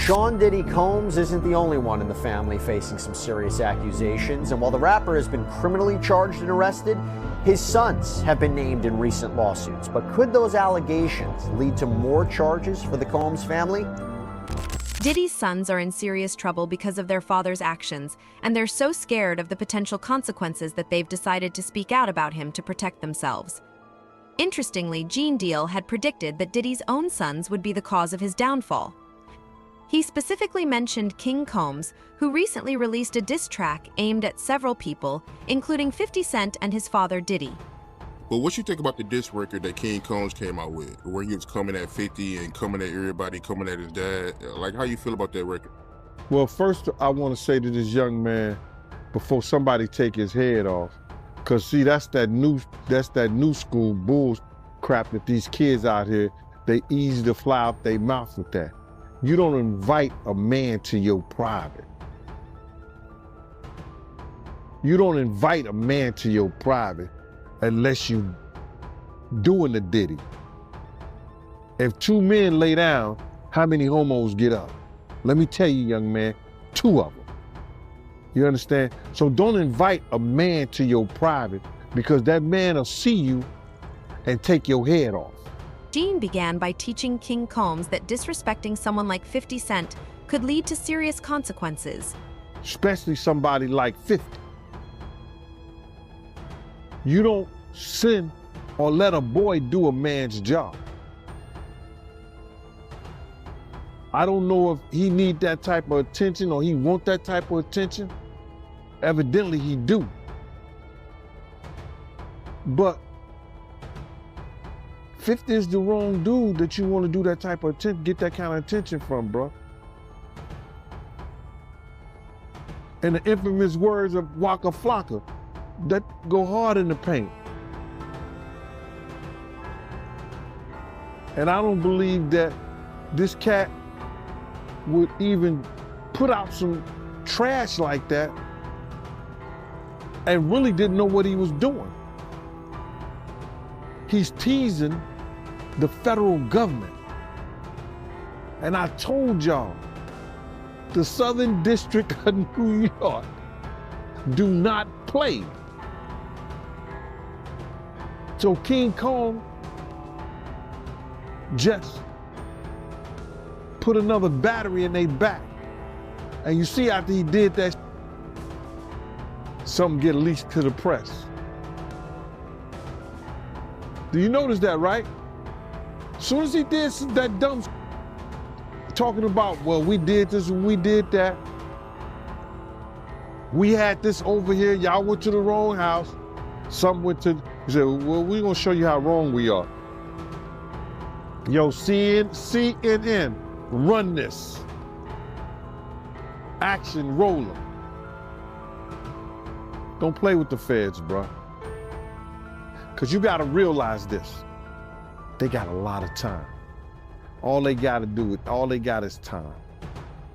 Sean Diddy Combs isn't the only one in the family facing some serious accusations, and while the rapper has been criminally charged and arrested, his sons have been named in recent lawsuits. But could those allegations lead to more charges for the Combs family? Diddy's sons are in serious trouble because of their father's actions, and they're so scared of the potential consequences that they've decided to speak out about him to protect themselves. Interestingly, Gene Deal had predicted that Diddy's own sons would be the cause of his downfall. He specifically mentioned King Combs, who recently released a diss track aimed at several people, including 50 Cent and his father Diddy. But what you think about the diss record that King Combs came out with, where he was coming at 50 and coming at everybody, coming at his dad? Like, how you feel about that record? Well, first I want to say to this young man, before somebody take his head off, because see, that's that new school bull crap that these kids out here, they easy to fly out their mouth with that. You don't invite a man to your private. You don't invite a man to your private unless you doing the Diddy. If two men lay down, how many homos get up? Let me tell you, young man, 2 of them. You understand? So don't invite a man to your private, because that man will see you and take your head off. Gene began by teaching King Combs that disrespecting someone like 50 Cent could lead to serious consequences. Especially somebody like 50. You don't send or let a boy do a man's job. I don't know if he need that type of attention or he want that type of attention. Evidently he do. But 50 is the wrong dude that you want to do that type of attention, get that kind of attention from, bro. And the infamous words of Waka Flocka, that go hard in the paint. And I don't believe that this cat would even put out some trash like that and really didn't know what he was doing. He's teasing the federal government. And I told y'all, the Southern District of New York do not play. So King Kong just put another battery in their back. And you see after he did that, something get leaked to the press. Do you notice that, right? As soon as he did that dumb talking about, well, we did this and we did that. We had this over here, y'all went to the wrong house. Some went to, he said, well, we're gonna show you how wrong we are. Yo, CNN, run this. Action, roller. Don't play with the feds, bro. Because you got to realize this. They got a lot of time. All they got is time.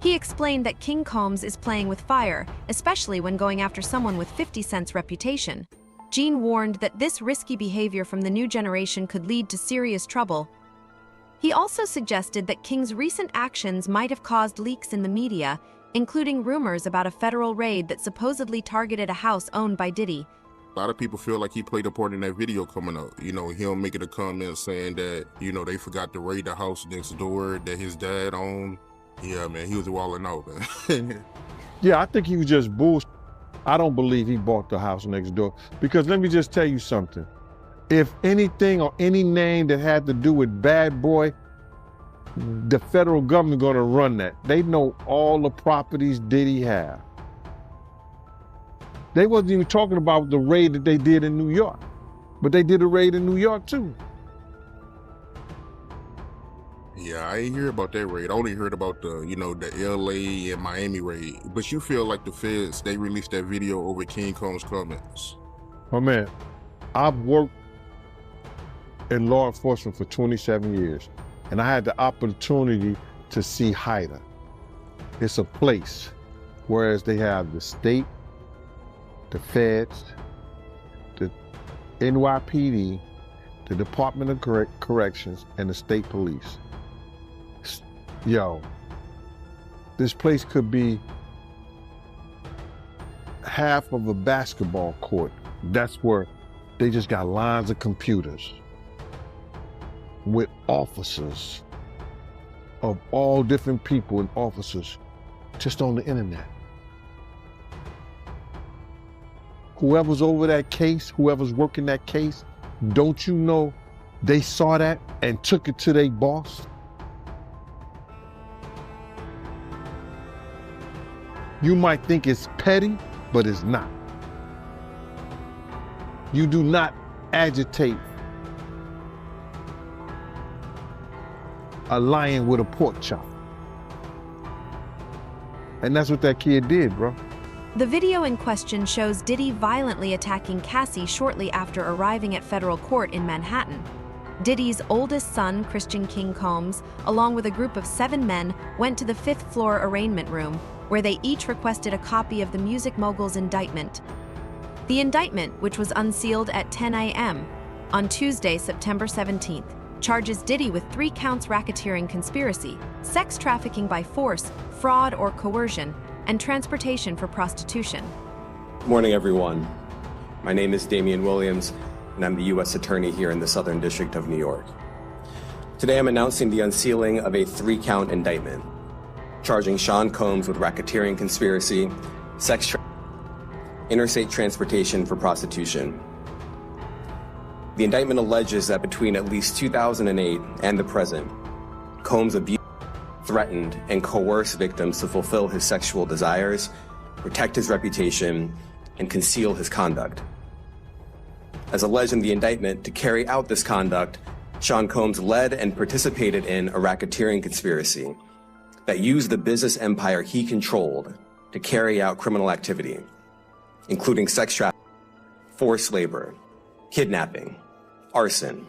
He explained that King Combs is playing with fire, especially when going after someone with 50 Cent's reputation. Gene warned that this risky behavior from the new generation could lead to serious trouble. He also suggested that King's recent actions might have caused leaks in the media, including rumors about a federal raid that supposedly targeted a house owned by Diddy. A lot of people feel like he played a part in that video coming up. You know, him making a comment saying that, you know, they forgot to raid the house next door that his dad owned. Yeah, man, he was walling out, man. Yeah, I think he was just bullshit. I don't believe he bought the house next door. Because let me just tell you something. If anything or any name that had to do with Bad Boy, the federal government gonna run that. They know all the properties Diddy have. They wasn't even talking about the raid that they did in New York, but they did a raid in New York too. Yeah, I ain't hear about that raid. I only heard about the, you know, the LA and Miami raid. But you feel like the feds, they released that video over King Combs' comments. My man, I've worked in law enforcement for 27 years, and I had the opportunity to see HIDA. It's a place, whereas they have the state, the feds, the NYPD, the Department of Corrections, and the state police. Yo, This place could be half of a basketball court. That's where they just got lines of computers with officers of all different people and officers just on the internet. Whoever's over that case, whoever's working that case, don't you know they saw that and took it to their boss? You might think it's petty, but it's not. You do not agitate a lion with a pork chop. And that's what that kid did, bro. The video in question shows Diddy violently attacking Cassie shortly after arriving at federal court in Manhattan. Diddy's oldest son, Christian King Combs, along with a group of 7 men, went to the 5th floor arraignment room, where they each requested a copy of the music mogul's indictment. The indictment, which was unsealed at 10 a.m. on Tuesday, September 17th, charges Diddy with 3 counts racketeering conspiracy, sex trafficking by force, fraud or coercion, and transportation for prostitution. Good morning, everyone. My name is Damian Williams, and I'm the U.S. Attorney here in the Southern District of New York. Today, I'm announcing the unsealing of a 3-count indictment, charging Sean Combs with racketeering conspiracy, interstate transportation for prostitution. The indictment alleges that between at least 2008 and the present, Combs abused, threatened, and coerced victims to fulfill his sexual desires, protect his reputation, and conceal his conduct. As alleged in the indictment, to carry out this conduct, Sean Combs led and participated in a racketeering conspiracy that used the business empire he controlled to carry out criminal activity, including sex trafficking, forced labor, kidnapping, arson,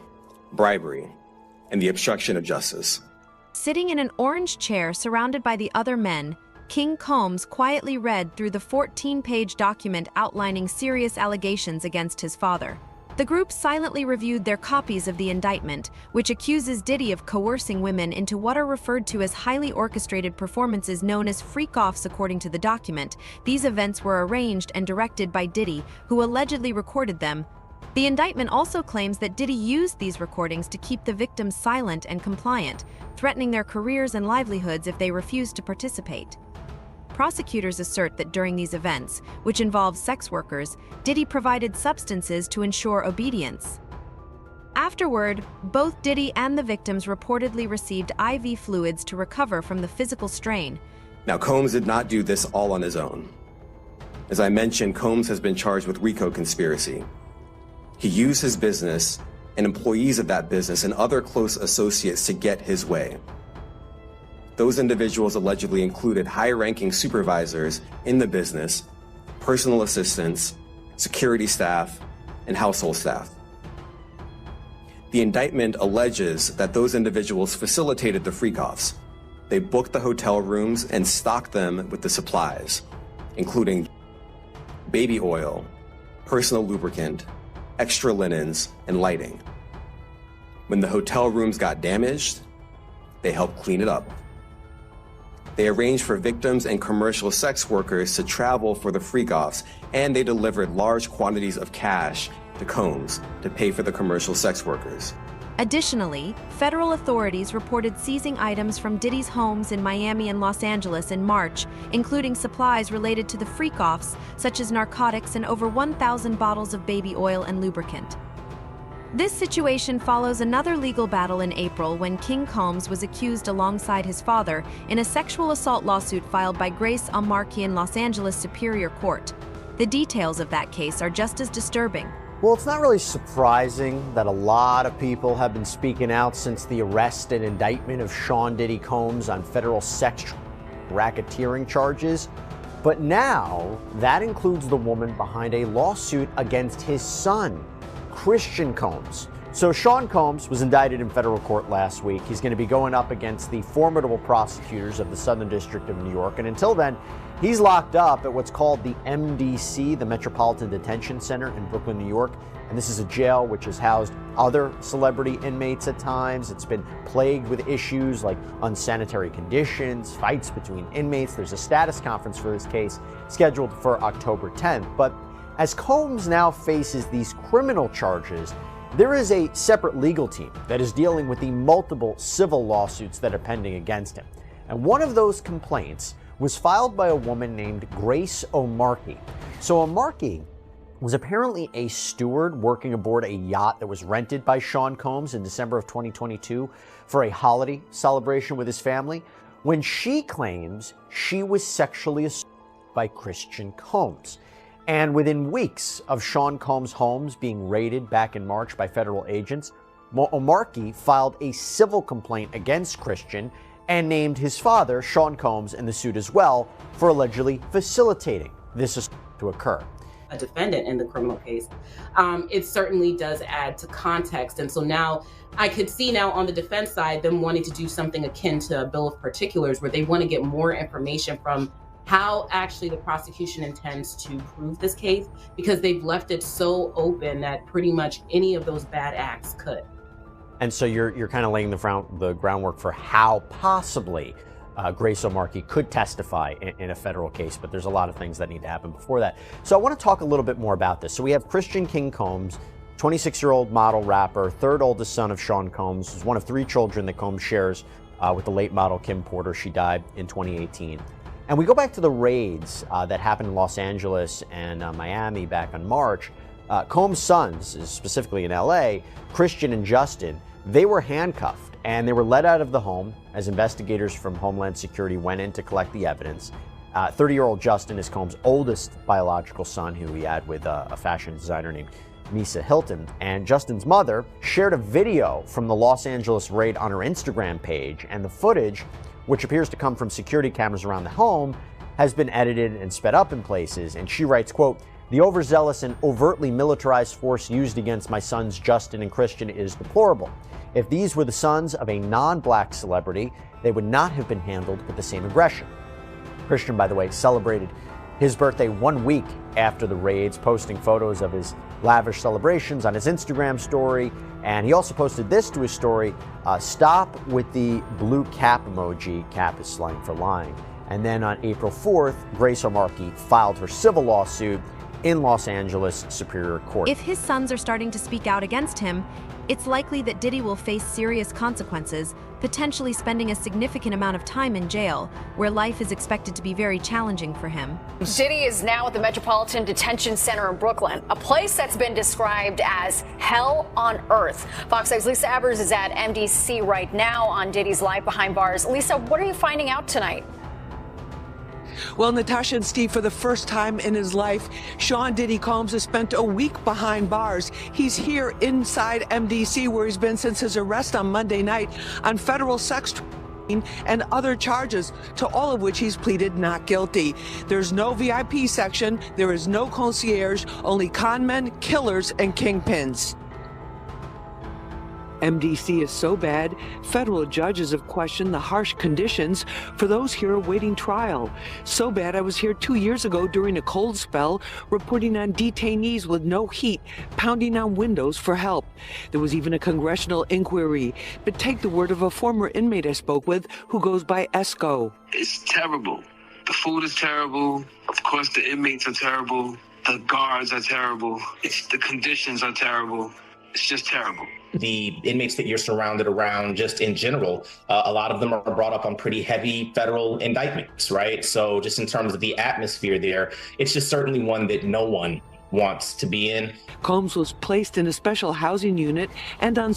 bribery, and the obstruction of justice. Sitting in an orange chair surrounded by the other men, King Combs quietly read through the 14-page document outlining serious allegations against his father. The group silently reviewed their copies of the indictment, which accuses Diddy of coercing women into what are referred to as highly orchestrated performances known as freak-offs. According to the document, these events were arranged and directed by Diddy, who allegedly recorded them. The indictment also claims that Diddy used these recordings to keep the victims silent and compliant, threatening their careers and livelihoods if they refused to participate. Prosecutors assert that during these events, which involve sex workers, Diddy provided substances to ensure obedience. Afterward, both Diddy and the victims reportedly received IV fluids to recover from the physical strain. Now, Combs did not do this all on his own. As I mentioned, Combs has been charged with Rico Conspiracy. He used his business and employees of that business and other close associates to get his way. Those individuals allegedly included high-ranking supervisors in the business, personal assistants, security staff, and household staff. The indictment alleges that those individuals facilitated the freak-offs. They booked the hotel rooms and stocked them with the supplies, including baby oil, personal lubricant, extra linens, and lighting. When the hotel rooms got damaged, they helped clean it up. They arranged for victims and commercial sex workers to travel for the freak-offs, and they delivered large quantities of cash to Combs to pay for the commercial sex workers. Additionally, federal authorities reported seizing items from Diddy's homes in Miami and Los Angeles in March, including supplies related to the freak-offs, such as narcotics and over 1,000 bottles of baby oil and lubricant. This situation follows another legal battle in April when King Combs was accused alongside his father in a sexual assault lawsuit filed by Grace Amarki in Los Angeles Superior Court. The details of that case are just as disturbing. Well, it's not really surprising that a lot of people have been speaking out since the arrest and indictment of Sean Diddy Combs on federal sex racketeering charges. But now that includes the woman behind a lawsuit against his son, Christian Combs, So Sean Combs was indicted in federal court last week. He's going to be going up against the formidable prosecutors of the Southern District of New York. And until then, he's locked up at what's called the MDC, the Metropolitan Detention Center in Brooklyn, New York. And this is a jail which has housed other celebrity inmates at times. It's been plagued with issues like unsanitary conditions, fights between inmates. There's a status conference for this case scheduled for October 10th. But as Combs now faces these criminal charges, there is a separate legal team that is dealing with the multiple civil lawsuits that are pending against him. And one of those complaints was filed by a woman named Grace O'Markey. So O'Markey was apparently a steward working aboard a yacht that was rented by Sean Combs in December of 2022 for a holiday celebration with his family, when she claims she was sexually assaulted by Christian Combs. And within weeks of Sean Combs' homes being raided back in March by federal agents, O'Markey filed a civil complaint against Christian and named his father, Sean Combs, in the suit as well for allegedly facilitating this to occur. A defendant in the criminal case, it certainly does add to context. And so now I could see now on the defense side them wanting to do something akin to a bill of particulars, where they want to get more information from how actually the prosecution intends to prove this case, because they've left it so open that pretty much any of those bad acts could. And so you're kind of laying the groundwork for how possibly Grace O'Markey could testify in a federal case, but there's a lot of things that need to happen before that. So I want to talk a little bit more about this. So we have Christian King Combs, 26-year-old model rapper, third oldest son of Sean Combs, who's one of three children that Combs shares with the late model Kim Porter. She died in 2018. And we go back to the raids that happened in Los Angeles and Miami back in March. Combs' sons, specifically in LA, Christian and Justin, they were handcuffed and they were let out of the home as investigators from Homeland Security went in to collect the evidence. 30-year-old Justin is Combs' oldest biological son, who he had with a fashion designer named Misa Hilton. And Justin's mother shared a video from the Los Angeles raid on her Instagram page, and the footage, which appears to come from security cameras around the home, has been edited and sped up in places. And she writes, quote, "The overzealous and overtly militarized force used against my sons Justin and Christian is deplorable. If these were the sons of a non-black celebrity, they would not have been handled with the same aggression." Christian, by the way, celebrated his birthday 1 week after the raids, posting photos of his lavish celebrations on his Instagram story. And he also posted this to his story: "Stop with the blue cap emoji. Cap is slang for lying." And then on April 4th, Grace O'Markey filed her civil lawsuit in Los Angeles Superior Court. If his sons are starting to speak out against him, it's likely that Diddy will face serious consequences, potentially spending a significant amount of time in jail, where life is expected to be very challenging for him. Diddy is now at the Metropolitan Detention Center in Brooklyn, a place that's been described as hell on earth. Fox 5's Lisa Evers is at MDC right now on Diddy's life behind bars. Lisa, what are you finding out tonight? Well, Natasha and Steve, for the first time in his life, Sean Diddy Combs has spent a week behind bars. He's here inside MDC, where he's been since his arrest on Monday night on federal sex trafficking and other charges, to all of which he's pleaded not guilty. There's no VIP section, there is no concierge, only conmen, killers, and kingpins. MDC is so bad, federal judges have questioned the harsh conditions for those here awaiting trial. So bad, I was here 2 years ago during a cold spell, reporting on detainees with no heat, pounding on windows for help. There was even a congressional inquiry. But take the word of a former inmate I spoke with who goes by Esco. It's terrible. The food is terrible. Of course, the inmates are terrible. The guards are terrible. The conditions are terrible. It's just terrible. The inmates that you're surrounded around, just in general, a lot of them are brought up on pretty heavy federal indictments, right? So just in terms of the atmosphere there, it's just certainly one that no one wants to be in. Combs was placed in a special housing unit and on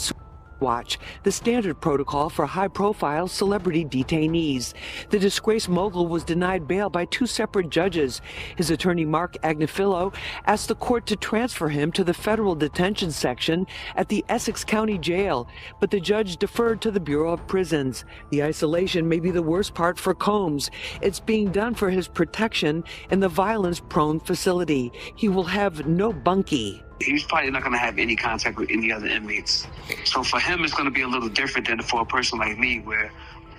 watch, the standard protocol for high-profile celebrity detainees. The disgraced mogul was denied bail by 2 separate judges. His attorney, Mark Agnifilo, asked the court to transfer him to the federal detention section at the Essex County Jail, but the judge deferred to the Bureau of Prisons. The isolation may be the worst part for Combs. It's being done for his protection in the violence-prone facility. He will have no bunkie. He's probably not going to have any contact with any other inmates. So for him, it's going to be a little different than for a person like me, where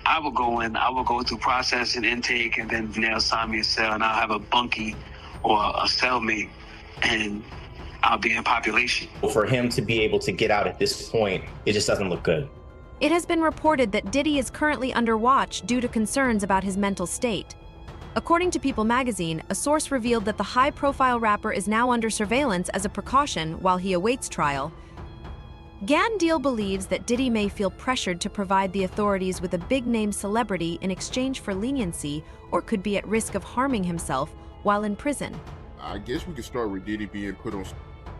I will go in, I will go through process and intake, and then they'll assign me a cell, and I'll have a bunkie or a cellmate, and I'll be in population. For him to be able to get out at this point, it just doesn't look good. It has been reported that Diddy is currently under watch due to concerns about his mental state. According to People magazine, a source revealed that the high-profile rapper is now under surveillance as a precaution while he awaits trial. Gandil believes that Diddy may feel pressured to provide the authorities with a big-name celebrity in exchange for leniency, or could be at risk of harming himself while in prison. I guess we could start with Diddy being put on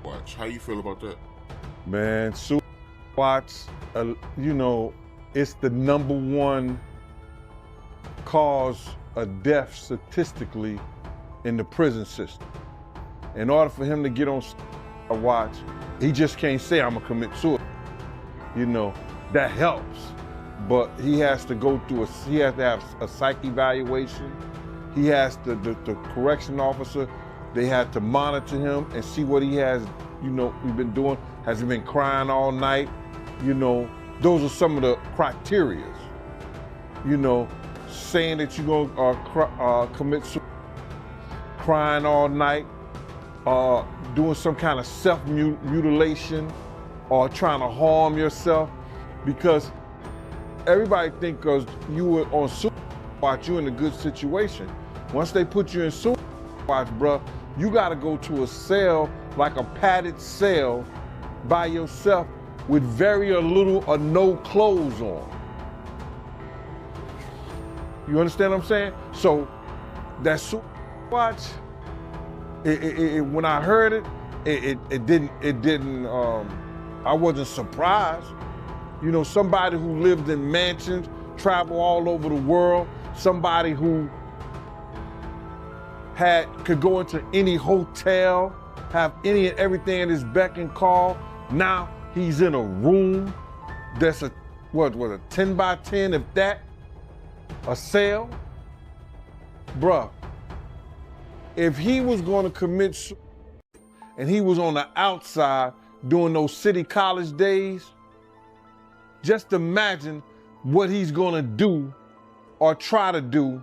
watch. How you feel about that? Man, watch, you know, it's the #1 cause of death statistically in the prison system. In order for him to get on watch, he just can't say, I'm gonna commit suicide. You know, that helps, but he has to go through he has to have a psych evaluation. He has to, the correction officer, they had to monitor him and see what he has, you know, we've been doing. Has he been crying all night? You know, those are some of the criteria. You know, saying that you're gonna commit suicide, crying all night, doing some kind of self-mutilation, or trying to harm yourself, because everybody think because you were on suicide watch, you're in a good situation. Once they put you in suicide watch, bruh, you gotta go to a cell, like a padded cell, by yourself with very little or no clothes on. You understand what I'm saying? So that suicide watch, when I heard it, it didn't, I wasn't surprised. You know, somebody who lived in mansions, travel all over the world, somebody who could go into any hotel, have any and everything at his beck and call. Now he's in a room that's a 10 by 10, if that, a cell. Bruh, if he was gonna commit and he was on the outside during those city college days, just imagine what he's gonna do or try to do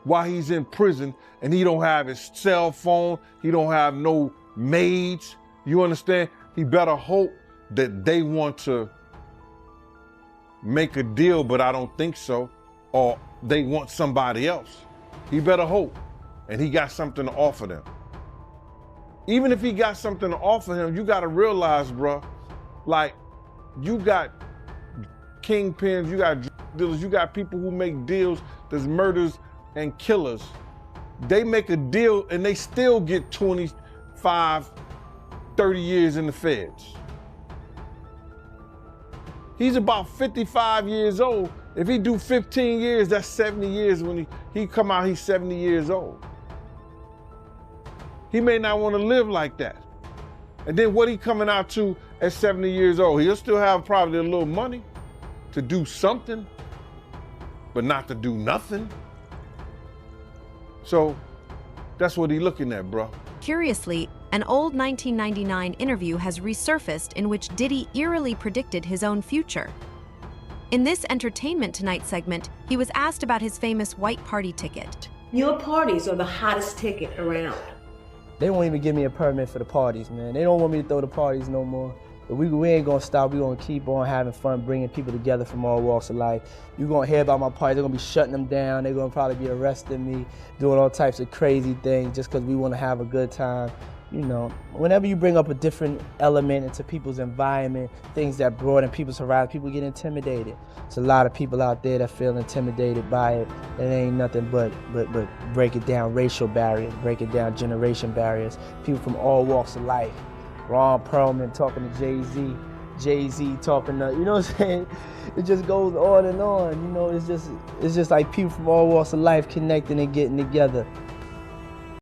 while he's in prison and he don't have his cell phone, he don't have no maids, you understand? He better hope that they want to make a deal, but I don't think so, or they want somebody else. He better hope, and he got something to offer them. Even if he got something to offer him, you gotta realize, bro, like, you got kingpins, you got drug dealers, you got people who make deals, there's murders and killers. They make a deal and they still get 25, 30 years in the feds. He's about 55 years old. If he do 15 years, that's 70 years. When he come out, he's 70 years old. He may not want to live like that. And then what he coming out to at 70 years old? He'll still have probably a little money to do something, but not to do nothing. So that's what he's looking at, bro. Curiously, an old 1999 interview has resurfaced in which Diddy eerily predicted his own future. In this Entertainment Tonight segment, he was asked about his famous white party ticket. Your parties are the hottest ticket around. They won't even give me a permit for the parties, man. They don't want me to throw the parties no more. But we ain't gonna stop. We're gonna keep on having fun, bringing people together from all walks of life. You're gonna hear about my parties. They're gonna be shutting them down. They're gonna probably be arresting me, doing all types of crazy things just because we wanna have a good time. You know, whenever you bring up a different element into people's environment, things that broaden people's horizon, people get intimidated. There's a lot of people out there that feel intimidated by it. It ain't nothing but break it down racial barriers, break it down generation barriers. People from all walks of life. Ron Perlman talking to Jay-Z, Jay-Z talking to, you know what I'm saying? It just goes on and on, you know, it's just like people from all walks of life connecting and getting together.